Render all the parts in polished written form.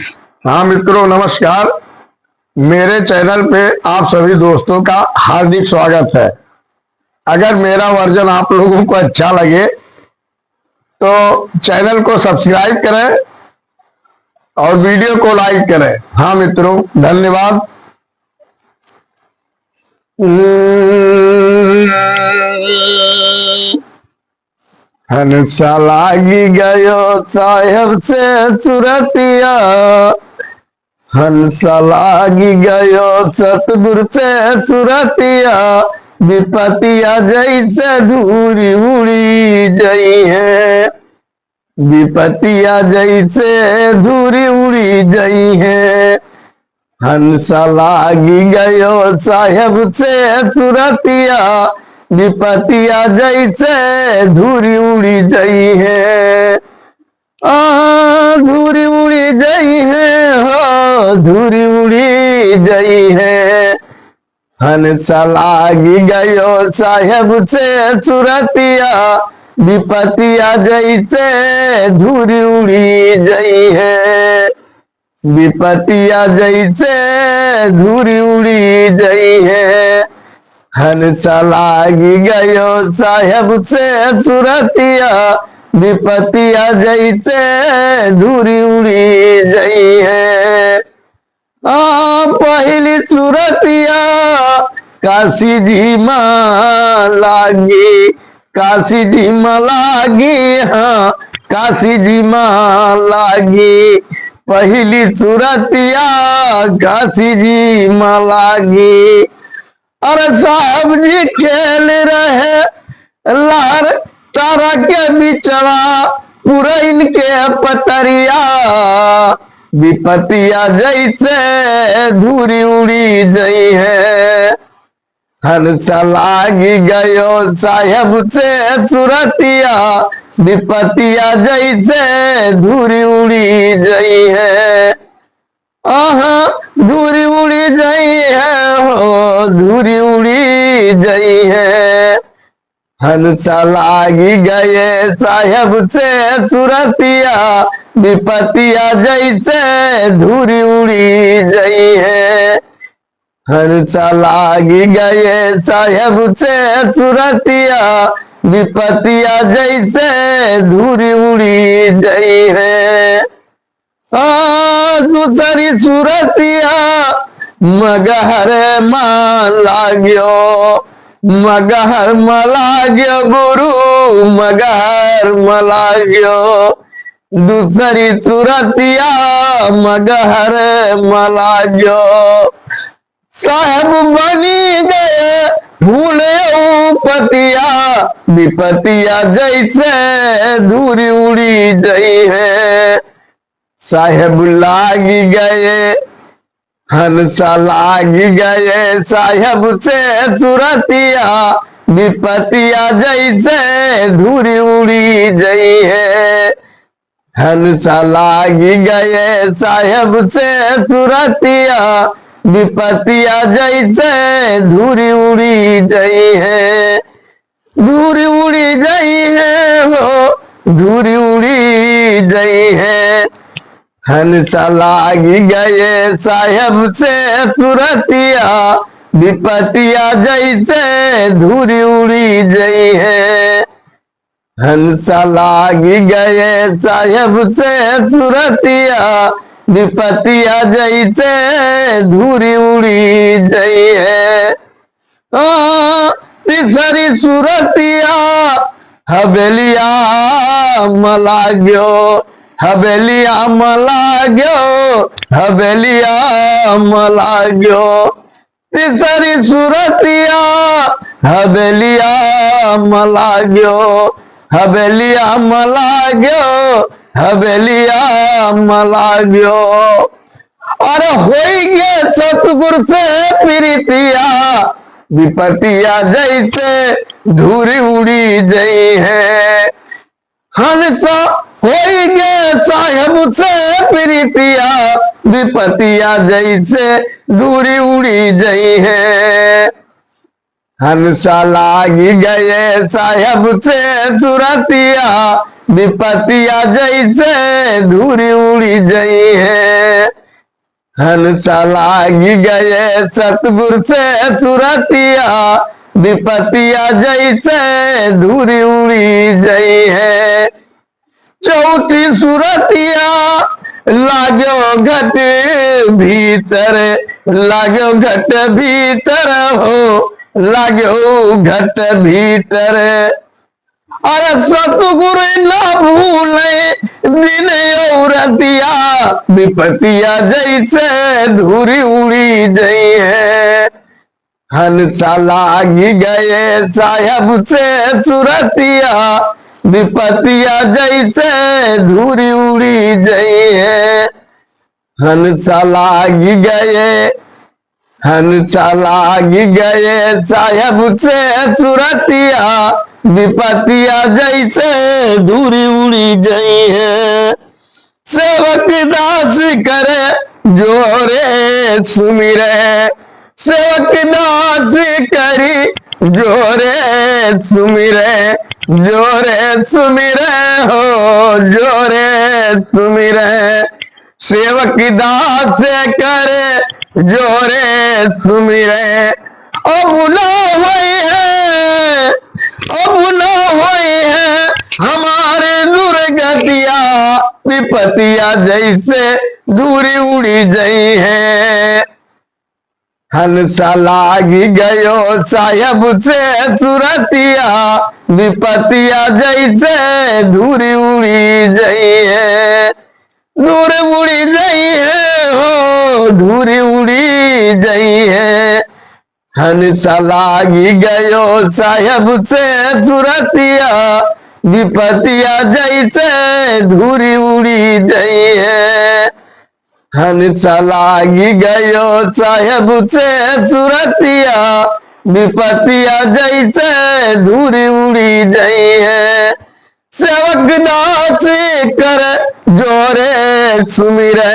हाँ मित्रों, नमस्कार। मेरे चैनल पे आप सभी दोस्तों का हार्दिक स्वागत है। अगर मेरा वर्जन आप लोगों को अच्छा लगे तो चैनल को सब्सक्राइब करें और वीडियो को लाइक करें। हाँ मित्रों, धन्यवाद। हंसा लागी गयो साहेब से चुरतिया, हंसा लागी गयो सतगुरु से सुरतिया, विपतिया जैसे धूरी उड़ी जई है, विपतिया जैसे धूरी उड़ी जई है। हंसा लागी गयो साहेब से सुरतिया, विपतिया जैसे धूरी उड़ी जई है। धूरी उड़ी जई है, हो धूरी उड़ी जई है। हंसा लागी गयो साहेब से सुरतिया, विपतिया जैसे धूरी उड़ी जई है, विपतिया जैसे धूरी उड़ी जई है। हंसा लागी गयो साहेब से सुरतिया, विपतिया जैसे धूरी उड़ी जई है। पहली सुरतिया काशी जी माँ लागी, काशी जी माँ लागी, हाँ काशी जी माँ लागी। पहली सुरतिया काशी जी माँ लागी। अरे साहब जी खेल रहे लार तारा के बिचड़ा, पूरा इनके पतरिया, विपतिया जैसे धूरी उड़ी जई है। हंसा लागी गयो साहेब से सुरतिया, विपतिया जैसे धूरी उड़ी जई है। धूरी उड़ी जई है, हो धूरी उड़ी जई है। हंसा लागी गए साहेब से सुरतिया, विपतिया जैसे धूरी उड़ी जई है। हंसा लागी गए साहेब से सुरतिया, विपतिया जैसे धूरी उड़ी जई है। दूसरी सुरतिया मगहर मां लाग्यो, मगहर मलाग्यो गुरु मगहर मलाग्यो। दूसरी सुरतिया मगहर मलाग्यो, साहब बनी गए भूले पतिया, विपतिया जैसे धूरी उड़ी जई है। साहेब लागी गए, हंसा लागी गए साहेब से सुरतिया, विपतिया जैसे धूरी उड़ी जई है। हंसा लागी गए साहेब से सुरतिया, विपतिया जैसे धूरी उड़ी जई है। धूरी उड़ी जई है, हो धूरी उड़ी जई है। हंसा लागी गए साहेब से सुरतिया, विपतिया जैसे धूरी उड़ी जई है। हंसा लागी गए साहेब से सुरतिया, विपतिया जैसे धूरी उड़ी जई है। तीसरी सुरतिया हवेलिया मलाग्यो, हवेलिया मलाग्यो, हवेलिया मलाग्यो। तीसरी सुरतिया हवेलिया मलाग्यो, हवेलिया मलाग्यो, हवेलिया मलाग्यो। और होई गे सतगुरु से प्रीतिया, विपतिया जैसे धूरी उड़ी जई है। हंसा होई गे साहेब से प्रीतिया, विपतिया जैसे धूरी उड़ी जई है। हंसा लागी गए साहेब से सुरतिया, विपतिया जैसे धूरी उड़ी जई है। हंसा लागी गए सतगुर से सुरतिया, विपतिया जैसे धूरी उड़ी जई है। चौथी सुरतिया लागो घट भीतर, लागो घट भीतर हो, लागो घट भीतर। अरे सतगुरु ना भूले दिन औरतिया, विपतिया जैसे धूरी उड़ी जई है। हंसा लागी गए साहब से सुरतिया, विपतिया जैसे धूरी उड़ी जई है। हंसा लागी गए, हंसा लागी गए साहब से सुरतिया, विपतिया जैसे धूरी उड़ी जई है। सेवक दास करे जोरे सुमिरे, सेवक दास करी जोरे सुमिरे, जोरे सुमिरे हो, जोरे सुमिरे। सेवक दास करे जोरे सुमिरे, अब न हुई है, अब न हुई है हमारे दुर्गतिया, विपतिया जैसे दूरी उड़ी जई है। हंसा लागी गयो साहब से सुरतिया, विपतिया जैसे धूरी उड़ी जई है। दूर उड़ी जई है हो, धूरी उड़ी जई है। हंसा लागी गयो साहब से सुरतिया, विपतिया जैसे धूरी उड़ी जई है। हंसा लागी गयो साहब से सुरतिया, विपतिया जैसे धूरी उड़ी जई है। सेवक दास कर जोरे सुमिरे,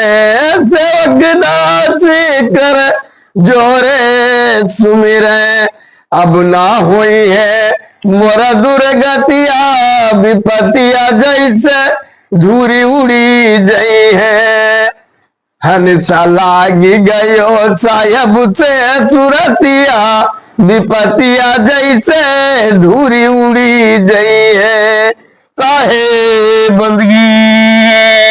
सेवक दास कर जोरे सुमिरे, अब ना हुई है मोरा दुर्गतिया, विपतिया जैसे धूरी उड़ी जई है। हंसा लागी गयो साहब से सुरतिया, विपतिया जैसे धूरी उड़ी जई है। साहे बंदगी।